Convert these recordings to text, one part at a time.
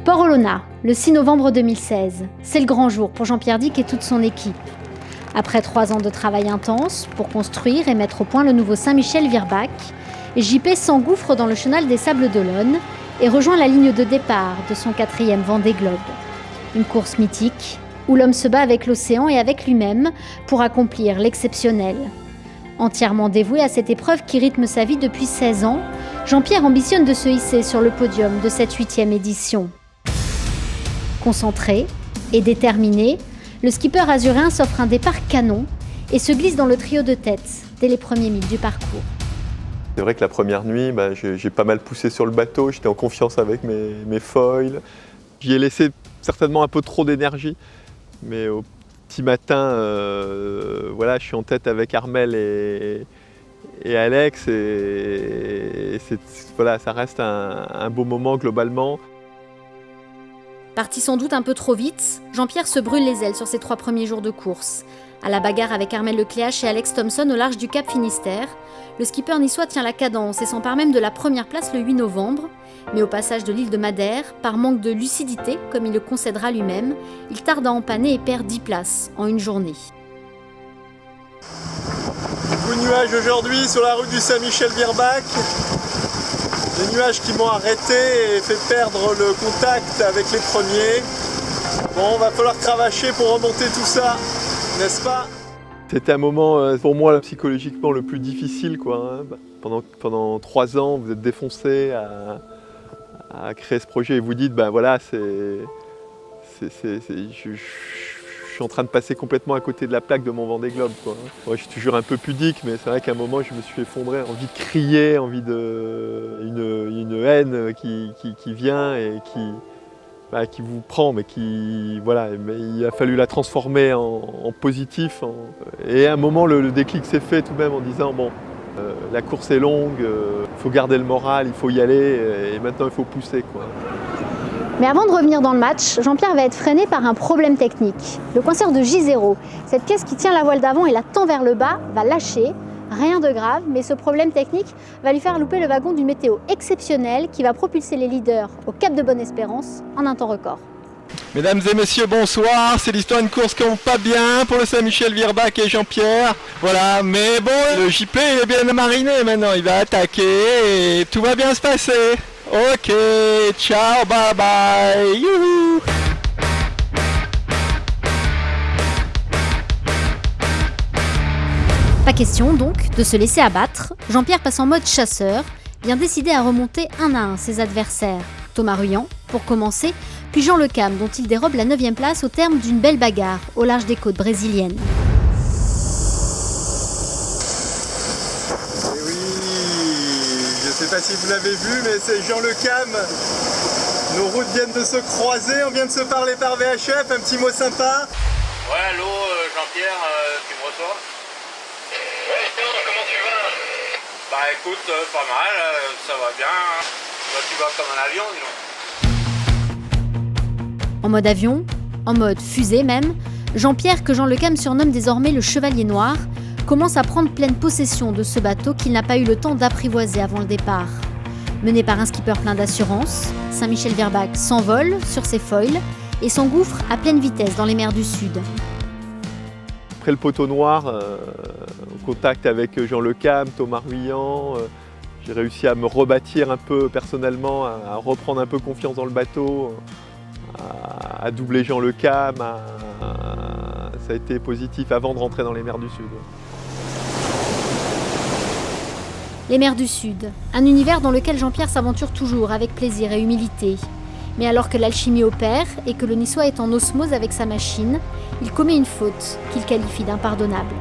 Port-Olona, le 6 novembre 2016. C'est le grand jour pour Jean-Pierre Dick et toute son équipe. Après 3 ans de travail intense pour construire et mettre au point le nouveau Saint-Michel-Virbac, JP s'engouffre dans le chenal des Sables d'Olonne et rejoint la ligne de départ de son 4e Vendée Globe. Une course mythique où l'homme se bat avec l'océan et avec lui-même pour accomplir l'exceptionnel. Entièrement dévoué à cette épreuve qui rythme sa vie depuis 16 ans, Jean-Pierre ambitionne de se hisser sur le podium de cette 8e édition. Concentré et déterminé, le skipper azuréen s'offre un départ canon et se glisse dans le trio de tête dès les premiers milles du parcours. C'est vrai que la première nuit, j'ai pas mal poussé sur le bateau, j'étais en confiance avec mes foils. J'y ai laissé certainement un peu trop d'énergie, mais au petit matin, je suis en tête avec Armel et Alex et ça reste un beau moment globalement. Parti sans doute un peu trop vite, Jean-Pierre se brûle les ailes sur ses 3 premiers jours de course. À la bagarre avec Armel Lecléache et Alex Thompson au large du Cap Finistère, le skipper niçois tient la cadence et s'empare même de la première place le 8 novembre. Mais au passage de l'île de Madère, par manque de lucidité, comme il le concédera lui-même, il tarde à empanner et perd 10 places en une journée. Beaucoup de nuages aujourd'hui sur la route du Saint-Michel-Virbac. Des nuages qui m'ont arrêté et fait perdre le contact avec les premiers. Bon, va falloir cravacher pour remonter tout ça, n'est-ce pas? C'était un moment pour moi psychologiquement le plus difficile, quoi. Pendant 3 ans, vous êtes défoncé à créer ce projet et vous dites, je suis en train de passer complètement à côté de la plaque de mon Vendée Globe, quoi. Moi, je suis toujours un peu pudique, mais c'est vrai qu'à un moment, je me suis effondré, envie de crier, une haine qui vient et qui vous prend, mais mais il a fallu la transformer en positif. Et à un moment, le déclic s'est fait tout de même en disant, la course est longue, il faut garder le moral, il faut y aller, et maintenant il faut pousser, quoi. Mais avant de revenir dans le match, Jean-Pierre va être freiné par un problème technique. Le coinceur de J0, cette pièce qui tient la voile d'avant et la tend vers le bas, va lâcher. Rien de grave, mais ce problème technique va lui faire louper le wagon d'une météo exceptionnelle qui va propulser les leaders au Cap de Bonne-Espérance en un temps record. Mesdames et messieurs, bonsoir. C'est l'histoire d'une course qui va pas bien pour le Saint-Michel-Virbac et Jean-Pierre. Voilà, mais bon, le JP il est bien mariné maintenant. Il va attaquer et tout va bien se passer. Ok, ciao, bye bye, youhou. Pas question donc de se laisser abattre. Jean-Pierre passe en mode chasseur, bien décidé à remonter un à un ses adversaires. Thomas Ruyant, pour commencer, puis Jean Lecam, dont il dérobe la 9e place au terme d'une belle bagarre au large des côtes brésiliennes. Et oui, je ne sais pas si vous l'avez vu, mais c'est Jean Lecam. Nos routes viennent de se croiser, on vient de se parler par VHF, un petit mot sympa. Ouais, allô, Jean-Pierre, tu me reçois? Ouais, comment tu vas? Bah écoute, pas mal, ça va bien. Toi, tu vas comme un avion, dis donc. En mode avion, en mode fusée même, Jean-Pierre, que Jean Lecam surnomme désormais le Chevalier Noir, commence à prendre pleine possession de ce bateau qu'il n'a pas eu le temps d'apprivoiser avant le départ. Mené par un skipper plein d'assurance, Saint-Michel-Virbac s'envole sur ses foils et s'engouffre à pleine vitesse dans les mers du Sud. Après le poteau noir, au contact avec Jean Lecam, Thomas Ruyant, j'ai réussi à me rebâtir un peu personnellement, à reprendre un peu confiance dans le bateau, à doubler Jean Lecam. Ça a été positif avant de rentrer dans les mers du Sud. Les mers du Sud, un univers dans lequel Jean-Pierre s'aventure toujours avec plaisir et humilité. Mais alors que l'alchimie opère et que le Niçois est en osmose avec sa machine, il commet une faute qu'il qualifie d'impardonnable.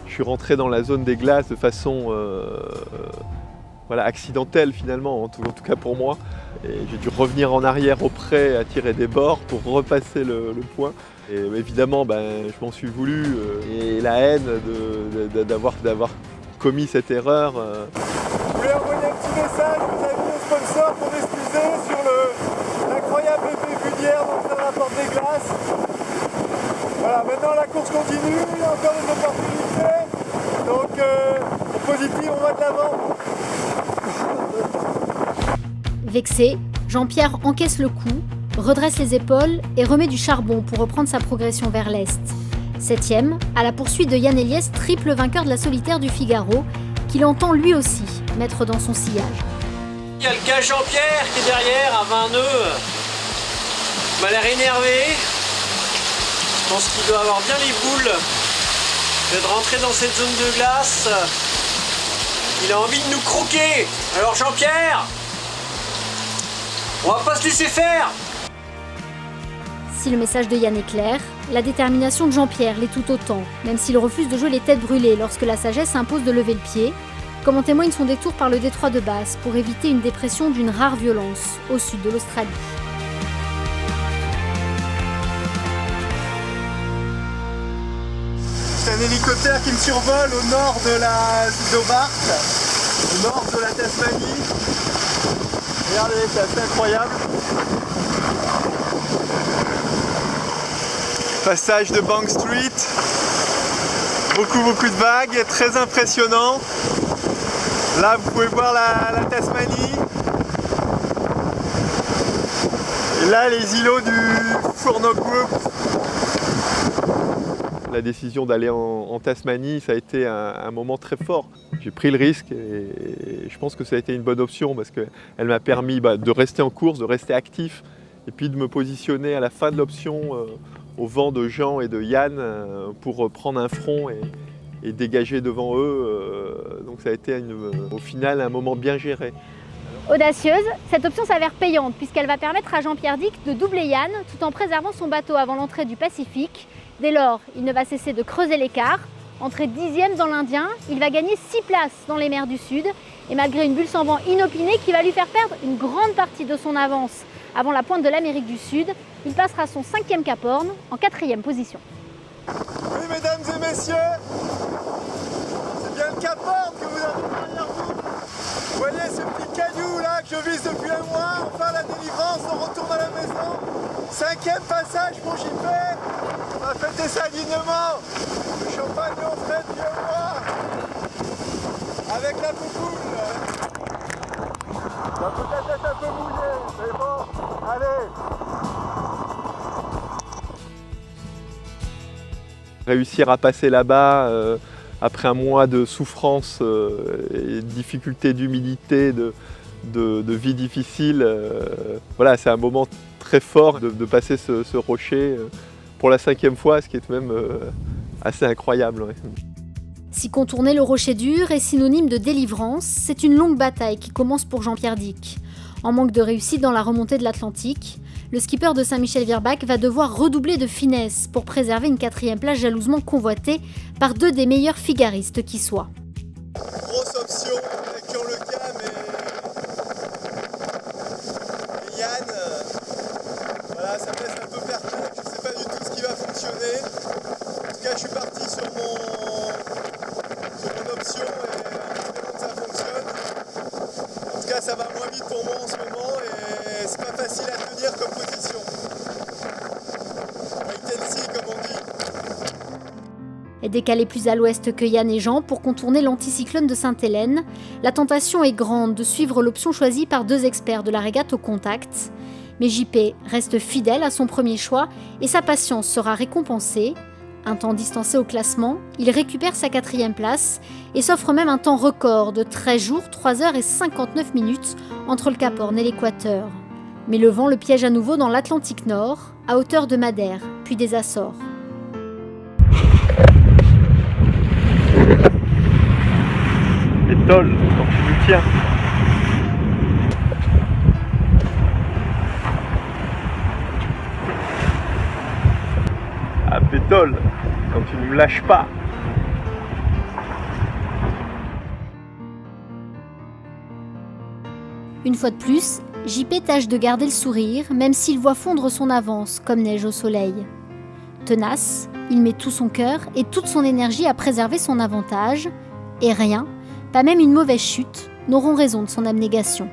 Je suis rentré dans la zone des glaces de façon accidentelle finalement, en tout cas pour moi. Et j'ai dû revenir en arrière au près à tirer des bords pour repasser le point. Et évidemment, je m'en suis voulu. Et la haine d'avoir commis cette erreur. Je voulais envoyer un petit message aux amis et sponsors pour m'excuser sur l'incroyable effet Vullière dont ça rapporte des glaces. Voilà, maintenant la course continue, il y a encore des opportunités. Donc, positif, on va de l'avant. Vexé, Jean-Pierre encaisse le coup, redresse les épaules et remet du charbon pour reprendre sa progression vers l'est. 7e, à la poursuite de Yann Eliès, triple vainqueur de la solitaire du Figaro, qu'il entend lui aussi mettre dans son sillage. Il y a le cas Jean-Pierre qui est derrière à 20 nœuds. Il m'a l'air énervé. Je pense qu'il doit avoir bien les boules de rentrer dans cette zone de glace. Il a envie de nous croquer. Alors Jean-Pierre, on va pas se laisser faire. Si le message de Yann est clair, la détermination de Jean-Pierre l'est tout autant, même s'il refuse de jouer les têtes brûlées lorsque la sagesse impose de lever le pied, comme en témoigne son détour par le détroit de Bass pour éviter une dépression d'une rare violence au sud de l'Australie. C'est un hélicoptère qui me survole au nord de la d'Hobart, au nord de la Tasmanie. Regardez, c'est assez incroyable. Passage de Bank Street. Beaucoup de vagues, très impressionnant. Là, vous pouvez voir la Tasmanie. Et là, les îlots du Furneaux Group. La décision d'aller en Tasmanie, ça a été un moment très fort. J'ai pris le risque et je pense que ça a été une bonne option parce qu'elle m'a permis de rester en course, de rester actif et puis de me positionner à la fin de l'option au vent de Jean et de Yann pour prendre un front et dégager devant eux. Donc ça a été au final un moment bien géré. Audacieuse, cette option s'avère payante puisqu'elle va permettre à Jean-Pierre Dick de doubler Yann tout en préservant son bateau avant l'entrée du Pacifique. Dès lors, il ne va cesser de creuser l'écart. Entré 10e dans l'Indien, il va gagner 6 places dans les mers du Sud et malgré une bulle sans vent inopinée qui va lui faire perdre une grande partie de son avance avant la pointe de l'Amérique du Sud, il passera son 5e Cap Horn en 4e position. Oui, mesdames et messieurs, c'est bien le Cap Horn que vous avez derrière vous. Vous voyez ce petit caillou là que je vise depuis un mois, enfin la délivrance, on retourne à la maison. 5e passage pour JP, on va fêter ça dignement. Le champagne en fête, vieux moi, avec la poupoule. Ça peut peut-être un peu mouillé, mais bon, allez. Réussir à passer là-bas après un mois de souffrance et de difficultés d'humidité, de vie difficile, voilà, c'est un moment très fort de passer ce rocher pour la 5e fois, ce qui est même assez incroyable. Ouais. Si contourner le rocher dur est synonyme de délivrance, c'est une longue bataille qui commence pour Jean-Pierre Dick. En manque de réussite dans la remontée de l'Atlantique, le skipper de Saint-Michel-Virbac va devoir redoubler de finesse pour préserver une 4e place jalousement convoitée par 2 des meilleurs figaristes qui soient. Grosse option avec Jean-Lecam et Yann. Voilà, ça me laisse un peu perplexe, je ne sais pas du tout ce qui va fonctionner. En tout cas, je suis parti sur mon option et espérons que ça fonctionne. En tout cas, ça va moins vite pour moi en ce moment et c'est pas facile à tenir comme position. Wait and see, comme on dit. Et décalé plus à l'ouest que Yann et Jean pour contourner l'anticyclone de Sainte-Hélène, la tentation est grande de suivre l'option choisie par 2 experts de la régate au contact. Mais JP reste fidèle à son premier choix et sa patience sera récompensée. Un temps distancé au classement, il récupère sa 4e place et s'offre même un temps record de 13 jours, 3 heures et 59 minutes entre le Cap Horn et l'équateur. Mais le vent le piège à nouveau dans l'Atlantique Nord, à hauteur de Madère, puis des Açores. Pétole, quand tu le tiens. Ah, pétole, quand tu ne me lâches pas. Une fois de plus, JP tâche de garder le sourire, même s'il voit fondre son avance comme neige au soleil. Tenace, il met tout son cœur et toute son énergie à préserver son avantage, et rien, pas même une mauvaise chute, n'auront raison de son abnégation.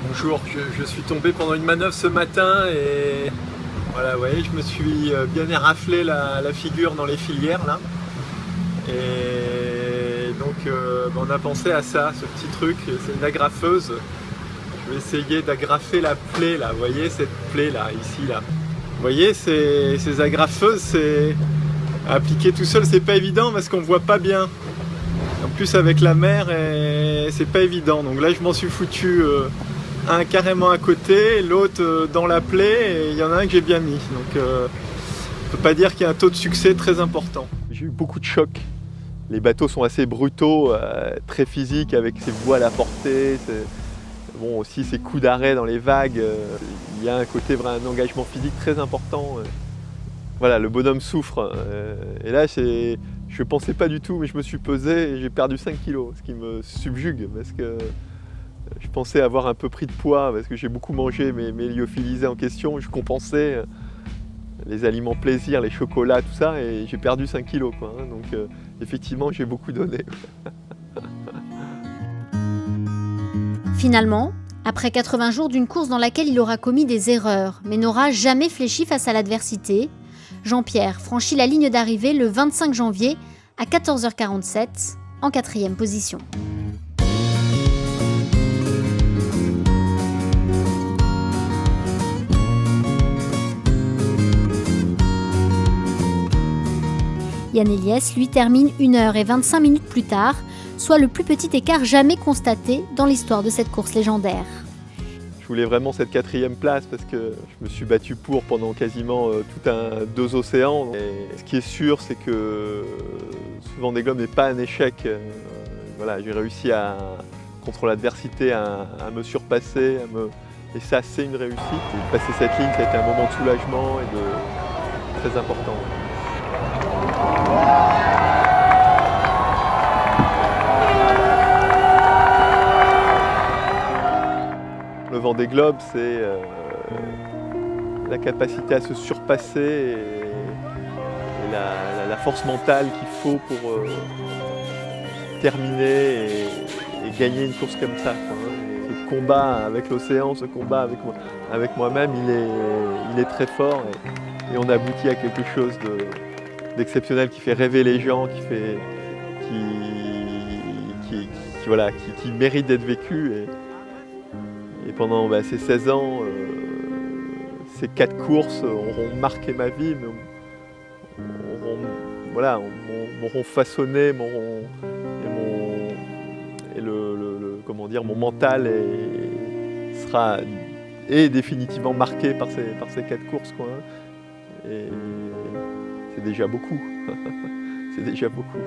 Bonjour, je suis tombé pendant une manœuvre ce matin et voilà, vous voyez, je me suis bien éraflé la figure dans les filières là. Et donc on a pensé à ça, ce petit truc, c'est une agrafeuse Je vais essayer d'agrafer la plaie là, vous voyez cette plaie là, ici là. Vous voyez ces agrafeuses, c'est à appliquer tout seul, c'est pas évident parce qu'on voit pas bien. En plus avec la mer, c'est pas évident. Donc là je m'en suis foutu un carrément à côté, l'autre dans la plaie, et il y en a un que j'ai bien mis. Donc on peut pas dire qu'il y a un taux de succès très important. J'ai eu beaucoup de chocs. Les bateaux sont assez brutaux, très physiques avec ses voiles à portée. Bon, aussi ces coups d'arrêt dans les vagues, il y a un côté vraiment un engagement physique très important. Voilà, le bonhomme souffre. Et là, je ne pensais pas du tout, mais je me suis pesé et j'ai perdu 5 kilos, ce qui me subjugue parce que je pensais avoir un peu pris de poids parce que j'ai beaucoup mangé mes lyophilisés en question. Je compensais les aliments plaisir, les chocolats, tout ça, et j'ai perdu 5 kilos, quoi, hein. Donc effectivement, j'ai beaucoup donné. Finalement, après 80 jours d'une course dans laquelle il aura commis des erreurs, mais n'aura jamais fléchi face à l'adversité, Jean-Pierre franchit la ligne d'arrivée le 25 janvier à 14h47, en 4e position. Yann Eliès, lui, termine 1h25 plus tard, soit le plus petit écart jamais constaté dans l'histoire de cette course légendaire. Je voulais vraiment cette 4e place parce que je me suis battu pour pendant quasiment deux océans. Et ce qui est sûr, c'est que ce Vendée Globe n'est pas un échec. Voilà, j'ai réussi contre l'adversité à me surpasser, et ça, c'est une réussite. Et passer cette ligne, ça a été un moment de soulagement et très important. Le Vendée Globe, c'est la capacité à se surpasser et la force mentale qu'il faut pour terminer et gagner une course comme ça, quoi, hein. Ce combat avec l'océan, ce combat avec moi-même, il est très fort et on aboutit à quelque chose d'exceptionnel qui fait rêver les gens, qui mérite d'être vécu. Et pendant ces 16 ans, ces 4 courses auront marqué ma vie, m'auront façonné, mon mental sera définitivement marqué par ces 4 courses, quoi, hein. Et c'est déjà beaucoup. C'est déjà beaucoup.